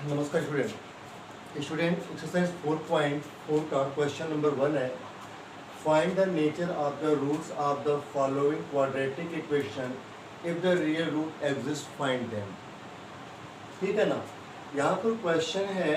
नमस्कार student exercise 4.4 का question number 1 है। Find the nature of the roots of the following quadratic equation if the real root exist find them. ठीक है ना। यहाँ पर क्वेश्चन है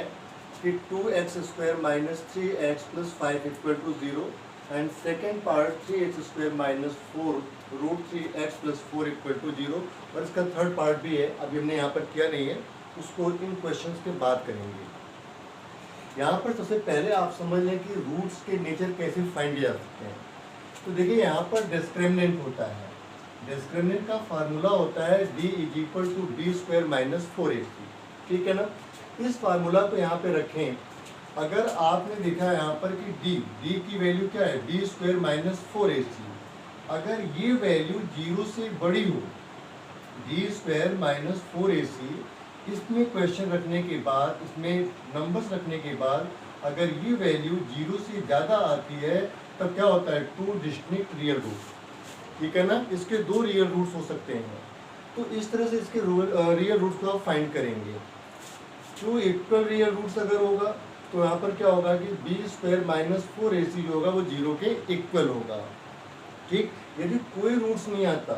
कि 2x² minus 3x plus 5 equal to 0 and second part 3x² minus 4 root 3x plus 4 equal to 0 और इसका थर्ड पार्ट भी है, अभी हमने यहाँ पर किया नहीं है, उसको इन क्वेश्चंस के बाद करेंगे। यहाँ पर सबसे पहले आप समझ लें कि रूट्स के नेचर कैसे फाइंड किया जा सकते हैं। तो देखिए यहाँ पर डिस्क्रिमिनेंट होता है, डिस्क्रिमिनेंट का फार्मूला होता है d is equal to b square minus 4ac। ठीक है ना। इस फार्मूला को यहाँ पे रखें। अगर आपने देखा यहाँ पर कि d की वैल्यू क्या है, बी स्क्वायर माइनस 4ac। अगर ये वैल्यू 0 से बड़ी हो, d स्क्वायर माइनस 4ac, इसमें क्वेश्चन रखने के बाद, इसमें नंबर्स रखने के बाद अगर ये वैल्यू 0 से ज़्यादा आती है तब क्या होता है, 2 डिस्टिंक्ट रियल रूट। ठीक है ना। इसके 2 रियल रूट्स हो सकते हैं। तो इस तरह से इसके रियल रूट्स को आप फाइंड करेंगे। 2 इक्वल रियल रूट्स अगर होगा तो यहाँ पर क्या होगा कि बी स्क्वायर माइनस 4ac जो होगा वो 0 के इक्वल होगा। ठीक। यदि कोई रूट्स नहीं आता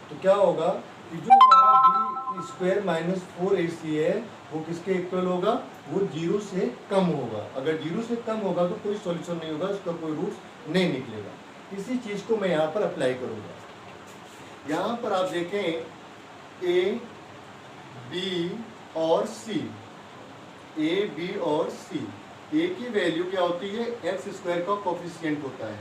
तो क्या होगा कि जो हमारा बी स्क्वायर माइनस 4ac है वो किसके इक्वल होगा, वो 0 से कम होगा। अगर 0 से कम होगा तो कोई सॉल्यूशन नहीं होगा, उसका कोई रूट्स नहीं निकलेगा। इसी चीज़ को मैं यहाँ पर अप्लाई करूँगा। यहाँ पर आप देखें ए बी और सी, ए बी और सी। ए की वैल्यू क्या होती है, एक्स स्क्वायर का कोफिशिएंट होता है।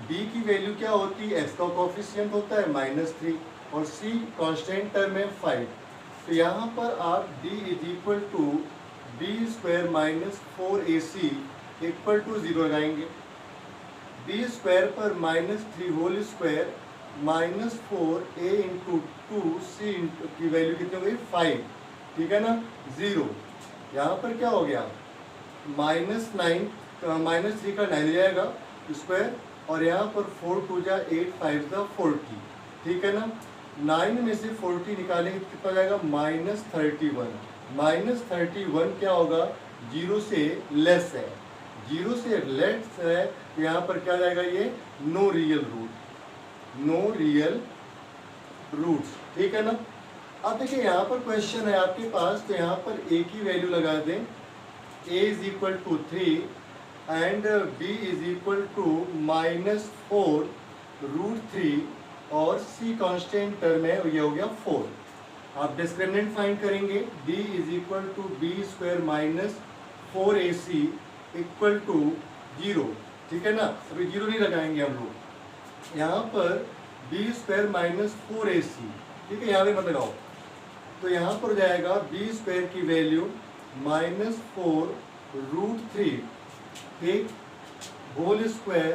बी की वैल्यू क्या होती है, एक्स का कोफिशिएंट होता है -3 और c कांस्टेंट टर्म है 5। तो यहाँ पर आप d is equal to b square minus 4ac equal to 0 लगाएंगे। बी स्क्वायर पर -3 whole square minus 4a into 2c की वैल्यू कितनी हो गई, 5। ठीक है ना, 0। यहाँ पर क्या हो गया, -9 -3 का 9 जाएगा स्क्वायर और यहाँ पर 4 2 जा 8 5 जा 40। ठीक है ना। 9 में से 40 निकालेंगे तो कितना जाएगा, -31। -31 क्या होगा, 0 से लेस है। 0 से लेस है तो यहाँ पर क्या जाएगा, ये no real root, no real roots. ठीक है ना। अब देखिए यहाँ पर क्वेश्चन है आपके पास, तो यहाँ पर a की वैल्यू लगा दें, a is equal to 3 and b is equal to -4 root 3 और c कांस्टेंट टर्म है, ये हो गया 4। आप डिस्क्रिमिनेंट फाइंड करेंगे, d is equal to b square minus 4ac equal to 0। ठीक है ना। अभी 0 नहीं लगाएंगे हम लोग। यहाँ पर बी स्क्वायर माइनस 4ac, ठीक है, यहाँ पे मत लगाओ। तो यहाँ पर जाएगा बी स्क्वायर की वैल्यू -4 रूट 3, ठीक, होल स्क्वायर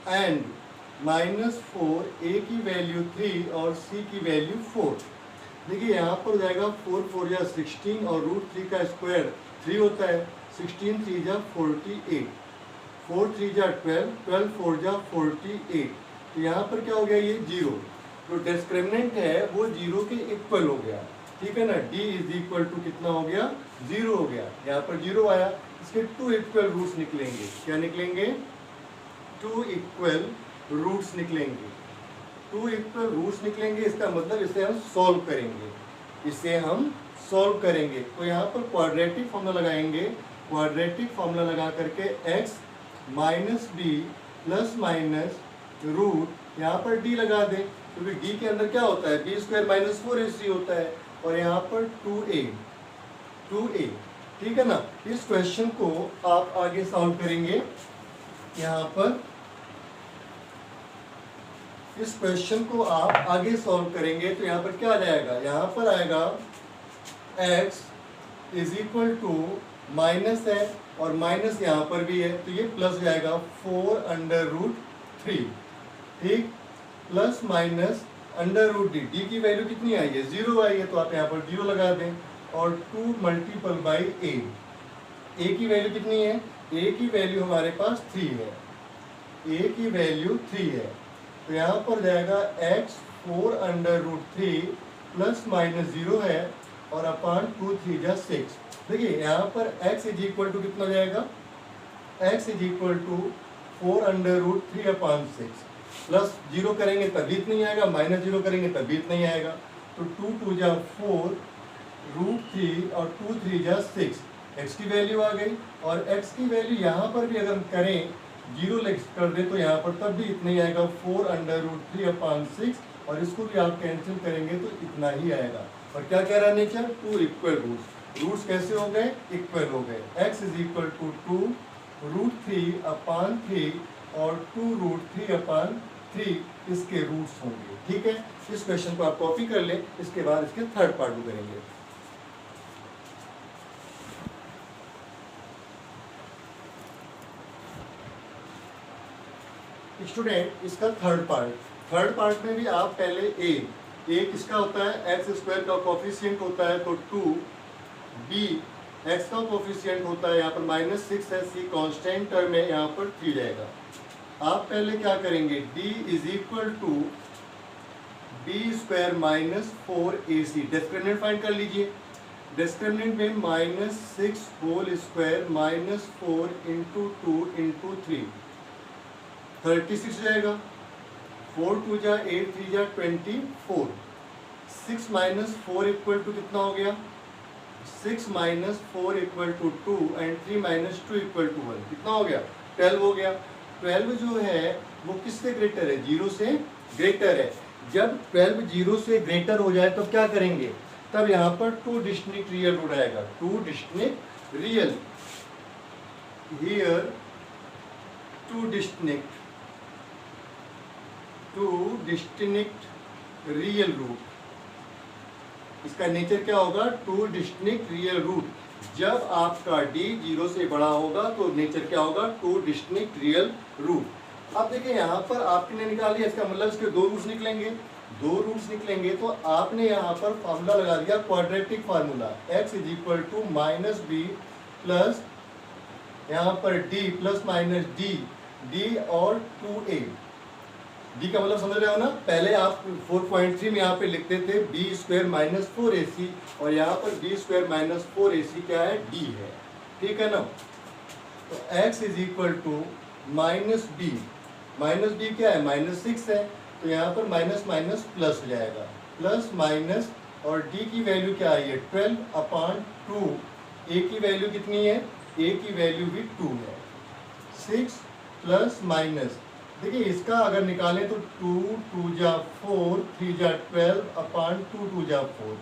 एंड -4 a की वैल्यू 3 और c की वैल्यू 4। देखिए यहाँ पर जाएगा 4 4 जा 16 और रूट 3 का स्क्वायर 3 होता है, 16 3 जा 48, 4 3 जा 12, 12 4 जा 48। तो यहाँ पर क्या हो गया, ये 0। जो डिस्क्रिमिनेंट है वो 0 के इक्वल हो गया। ठीक है ना। d इज इक्वल टू कितना हो गया, 0 हो गया। यहाँ पर 0 आया। इसके 2 इक्वल रूट्स निकलेंगे। क्या निकलेंगे, 2 इक्वल रूट्स निकलेंगे। 2 इक्वल रूट्स निकलेंगे, इसका मतलब इसे हम सॉल्व करेंगे, इसे हम सॉल्व करेंगे। तो यहाँ पर क्वाड्रेटिक फॉर्मूला लगाएंगे। क्वाड्रेटिक फॉर्मूला लगा करके x minus b plus minus root, यहाँ पर d लगा दें क्योंकि d के अंदर क्या होता है, बी स्क्वायर माइनस 4ac होता है और यहाँ पर 2a। ठीक है ना। इस क्वेश्चन को आप आगे सॉल्व करेंगे। यहाँ पर इस क्वेश्चन को आप आगे सॉल्व करेंगे तो यहाँ पर क्या आ जाएगा, यहाँ पर आएगा x is equal to minus है और माइनस यहाँ पर भी है तो ये प्लस जाएगा 4√3। ठीक, प्लस माइनस √d, d की वैल्यू कितनी आई है, 0 आई है, तो आप यहाँ पर 0 लगा दें और 2 मल्टीपल बाई a की वैल्यू कितनी है, a की वैल्यू हमारे पास 3 है, a की वैल्यू 3 है। तो यहाँ पर जाएगा x 4√3 प्लस माइनस 0 है और अपान 2 3 जा 6। देखिए यहाँ पर x इज इक्वल टू कितना जाएगा, x is equal to 4√3/6 plus 0 करेंगे तभी नहीं आएगा, माइनस 0 करेंगे तभी नहीं आएगा। तो 2 2 जा 4 √3 और 2 3 जा 6, x की वैल्यू आ गई। और x की वैल्यू यहाँ पर भी अगर हम करें 0 कर दे तो यहाँ पर तब भी इतना ही आएगा 4√3/6, और इसको भी आप कैंसिल करेंगे तो इतना ही आएगा। और क्या कह रहा है नेचर, 2 इक्वल रूट्स। रूट्स कैसे हो गए, इक्वल हो गए। x इज इक्वल टू 2√3/3 और 2√3/3 इसके रूट्स होंगे। ठीक है, इस क्वेश्चन को आप कॉपी कर लें, इसके बाद इसके थर्ड पार्ट को करेंगे। स्टूडेंट इसका थर्ड पार्ट में भी आप पहले ए किसका होता है, एक्स स्क्वायर का कोफिशिएंट होता है तो 2, बी एक्स का कोफिशिएंट होता है यहाँ पर -6 है, सी कांस्टेंट टर्म है यहाँ पर 3 जाएगा। आप पहले क्या करेंगे, d is equal to b² -4ac, discriminant find कर लीजिए। डिस्क्रिमिनेंट में -6 होल स्क्वायर -4 इंटू 2 इंटू 3 36 जाएगा। 4 2 जा 8 3 जा 24, 6 माइनस 4 इक्वल टू कितना हो गया, 6 minus 4 equal to 2 and 3 minus 2 equal to 1, कितना हो गया, 12 हो गया। 12 जो है वो किससे ग्रेटर है, 0 से ग्रेटर है। जब 12 0 से ग्रेटर हो जाए तो क्या करेंगे, तब यहाँ पर 2 डिस्टिंक्ट रियल रूट आएगा। 2 distinct real, here 2 distinct real root. इसका नेचर क्या होगा, 2 डिस्टिंक्ट रियल रूट। जब आपका d 0 से बड़ा होगा तो नेचर क्या होगा, 2 डिस्टिंक्ट रियल रूट। अब देखिए यहाँ पर आपने निकाल लिया, इसका मतलब इसके 2 रूट्स निकलेंगे। 2 रूट्स निकलेंगे तो आपने यहाँ पर फार्मूला लगा दिया, quadratic formula, x is equal to -b plus यहाँ पर d प्लस माइनस d और 2a। d का मतलब समझ रहे हो ना, पहले आप 4.3 में यहाँ पे लिखते थे b² -4ac, और यहाँ पर b² -4ac क्या है, d है। ठीक है ना, तो x is equal to -b क्या है, -6 है, तो यहाँ पर माइनस माइनस प्लस हो जाएगा, प्लस माइनस, और d की वैल्यू क्या आई है, 12/2। a की वैल्यू कितनी है, a की वैल्यू भी 2 है। 6 प्लस माइनस, देखिए इसका अगर निकालें तो 2 2 जा 4 3 जा 12/2 2 जा 4,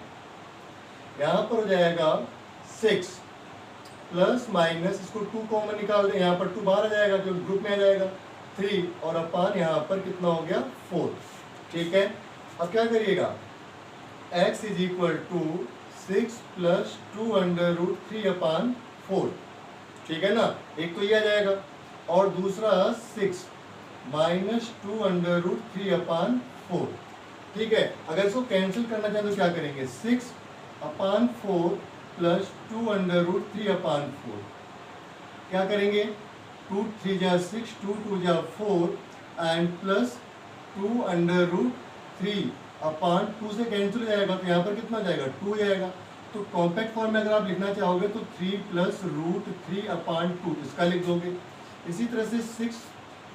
यहाँ पर हो जाएगा 6 प्लस माइनस, इसको 2 कॉमन निकाल दें, यहाँ पर 2 बाहर आ जाएगा जो ग्रुप में आ जाएगा, 3 और अपान यहाँ पर कितना हो गया, 4। ठीक है, अब क्या करिएगा, x is equal to 6 plus 2√3/4। ठीक है ना, एक तो ये आ जाएगा, और दूसरा 6 माइनस 2√3/4। ठीक है, अगर इसको कैंसिल करना चाहें तो क्या करेंगे, 6/4 प्लस 2√3/4, क्या करेंगे, 2 3 जा 6 2 2 जा 4 एंड प्लस 2√3/2 से कैंसिल हो जाएगा, तो यहाँ पर कितना जाएगा, 2 जाएगा। तो कॉम्पैक्ट फॉर्म में अगर आप लिखना चाहोगे तो 3 प्लस √3/2 इसका लिख दोगे। इसी तरह से 6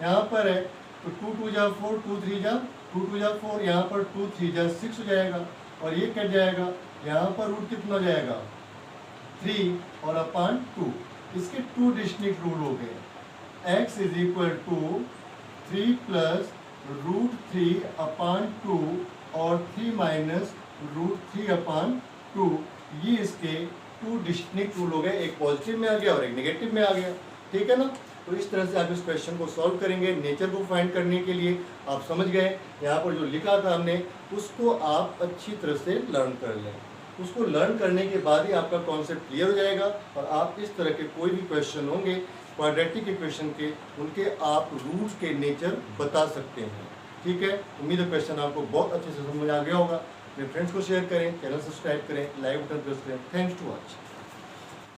यहाँ पर है तो 2 2 जा 4 2 3 जा 2 2 जा 4, यहाँ पर 2 3 जा 6 हो जाएगा, और ये कट जाएगा, यहाँ पर रूट कितना हो जाएगा, 3 और अपान 2। इसके 2 डिस्टिंक्ट रूट हो गए, x is equal to 3 plus √3/2 और 3 माइनस √3/2, ये इसके 2 डिस्टिंक्ट रूल हो गए, एक पॉजिटिव में आ गया और एक नेगेटिव में आ गया। ठीक है ना, तो इस तरह से आप इस क्वेश्चन को सॉल्व करेंगे। नेचर को फाइंड करने के लिए आप समझ गए, यहाँ पर जो लिखा था हमने उसको आप अच्छी तरह से लर्न कर लें। उसको लर्न करने के बाद ही आपका कॉन्सेप्ट क्लियर हो जाएगा, और आप इस तरह के कोई भी क्वेश्चन होंगे क्वाड्रेटिक इक्वेशन के, उनके आप रूट्स के नेचर बता सकते हैं। ठीक है, उम्मीद है क्वेश्चन आपको बहुत अच्छे से समझ आ गया होगा। अपने फ्रेंड्स को शेयर करें, चैनल सब्सक्राइब करें, लाइक बटन प्रेस करें। Thanks to watch.